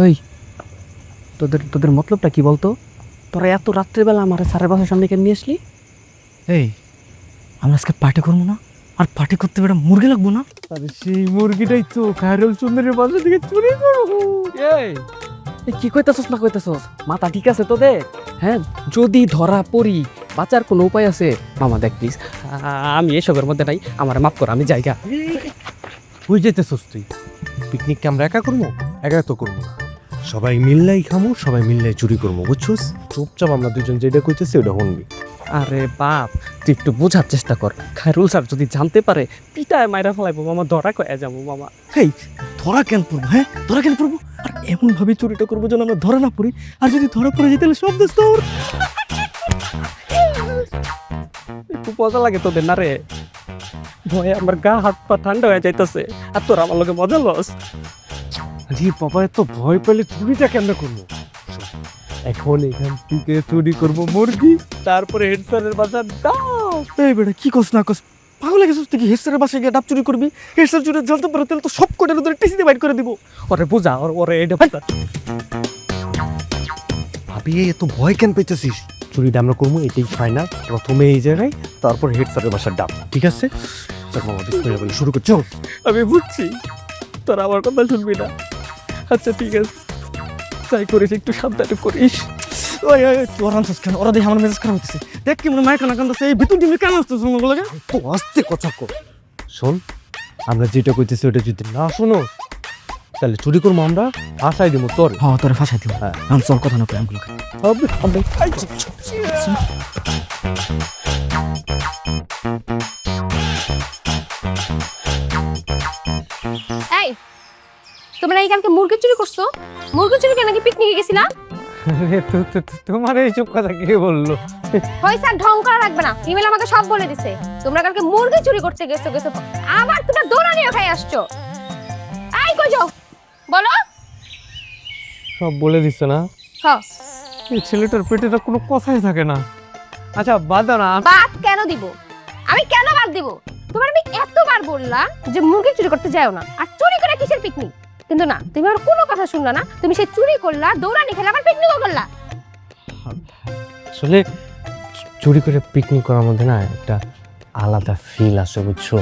ওই তোদের তোদের মতলবটা কি বলতো? তোরা এত রাত্রেবেলা আমার স্যারের বাসার সামনে কেন নিয়ে আসলি? এই আমরা আজকে পার্টি করবো না? আর পার্টি করতে বেটা মুরগি লাগবো না? আরে সেই মুরগিটাই তো খায়রুল চন্দ্রের বাসা থেকে চুরি করবো। এই এই কি কইতাছস না কইতাছস? মাথা ঠিক আছে তোদের? হ্যাঁ, যদি ধরা পড়ি বাঁচার কোনো উপায় আছে? মামা দেখ প্লিজ, আমি এসবের মধ্যে নাই, আমার মাফ কর, আমি জায়গা। হয়ে যেতেছস তুই। পিকনিককে আমরা একা করবো? একা তো করবো না, সবাই মিললাই খামো, সবাই মিললাই চুরি করবো, বুঝছস? চুপচাপ আমরা দুজন যেটা কইতেছি ওটা শুনবি। আরে বাপ, তুই একটু বোঝার চেষ্টা কর। খায়রুল স্যার যদি জানতে পারে পিটায় মাইরা ফেলাইবো মামা, ধরা কয়ে যাবো মামা। এই ধরা কেন পড়বো? হ্যাঁ ধরা কেন পড়বো? আর এমন ভাবে চুরিটা করবো যেন আমরা ধরা না পড়ি। আর যদি ধরা পড়ে যাই তাহলে সব দোষ তোর। একটু মজা লাগে তোদের না রে? ভয়ে আমার গা হাত পা ঠান্ডা হয়ে যাইতেছে, আর তোর আমার লগে মজা লস। আরে বাবা, এত ভয় পেলে চুরিটা কেন করবো? এখন এখান থেকে চুরি করবো মুরগি, তারপরে হেড স্যারের বাসার ডাব। এই বেটা কি কস না কস, পাগল গেছিস তুই? কি হেডস্যারের বাসায় গিয়ে ডাব চুরি করবি? হেডস্যার চুরি জানতে পারে তাহলে তো সব কটার ওদের টিসিতে বাইট করে দিব। ওরে বুঝা, ওরে এটা ভাবি এত ভয় কেন পেয়েছিস? চুরিটা আমরা করবো, এটাই ফাইনাল। প্রথমে এই জায়গায়, তারপর হেড স্যারের বাসার ডাব, ঠিক আছে? চল মামা, বিসমিল্লাহ বলে শুরু করছো। আমি বুঝছি তোরা আমার কথা শুনবি না। আচ্ছা ঠিক আছে, তাই করিস, একটু সাবধানে করিস। ওই ওই তোর আনছিস কেন? ওরা দেখে আমার মেজাজ খারাপ হচ্ছে। দেখ কি মনে মায়ের কানা কান্দাছে, এই ভিতর ডিমে কেন আসতেছ লাগে? তো আস্তে কথা কর। শোন, আমরা যেটা কইতেছি ওটা যদি না শোনো তাহলে চুরি করবো আমরা, আশাই দিব তোর। হ্যাঁ তোরা ফাঁসাই দিব। হ্যাঁ। আমি চল কথা না কই আমগুলোকে। এই তোমরা এই কালকে মুরগি চুরি করছো? মুরগি চুরি কেন, নাকি পিকনিকে গেছিলা? তোমার এইসব কথা কে বললো? হইছে, আর ঢং করা লাগবে না। ইমেল আমাকে সব বলে দিছে। তোমরা কালকে মুরগি চুরি করতে গেছো, আবার তোমরা দৌড়ানিও খাই আসছো। এই কই যাও বলো? সব বলে দিচ্ছে না? হ্যাঁ। এই ছেলেটার পেটে তো কোনো কথাই থাকে না। আচ্ছা বাদ দাও না। বাদ কেন দিব? আমি কেন বাদ দিব? তোমার আমি এতবার বললাম যে মুরগি চুরি করতে যাও না, আর চুরি করে কিসের পিকনিক? কিন্তু না, তুমি আমার কোনো কথা শুনলা না। তুমি সেই চুরি করলা, দৌড়ানি খেলা, আবার পিকনিকও করলা। আসলে চুরি করে পিকনিক করার মধ্যে না একটা আলাদা ফিল আসে, বুঝছো?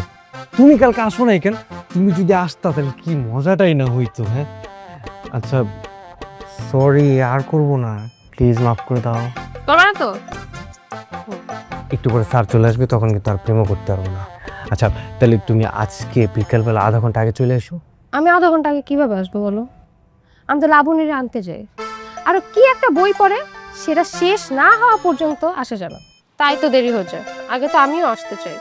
তুমি কালকে আসো না কেন? তুমি যদি আসতা তাহলে কি মজাটাই না হইতো। হ্যাঁ আচ্ছা, সরি, আর করব না, প্লিজ মাফ করে দাও। করবা না তো? একটু পরে স্যার চলে আসবে, তখন কিন্তু আর প্রেমও করতে পারবো না। আচ্ছা তাহলে তুমি আজকে বিকালবেলা আধা ঘন্টা আগে চলে এসো। আমি আধা ঘন্টা আগে কিভাবে আসবো বলো? আমি তো লাবণীরে আনতে যাই, আর কি একটা বই পড়ে, সেটা শেষ না হওয়া পর্যন্ত আসা যাবে, তাই তো দেরি হচ্ছে। আগে তো আমিও আসতে চাই।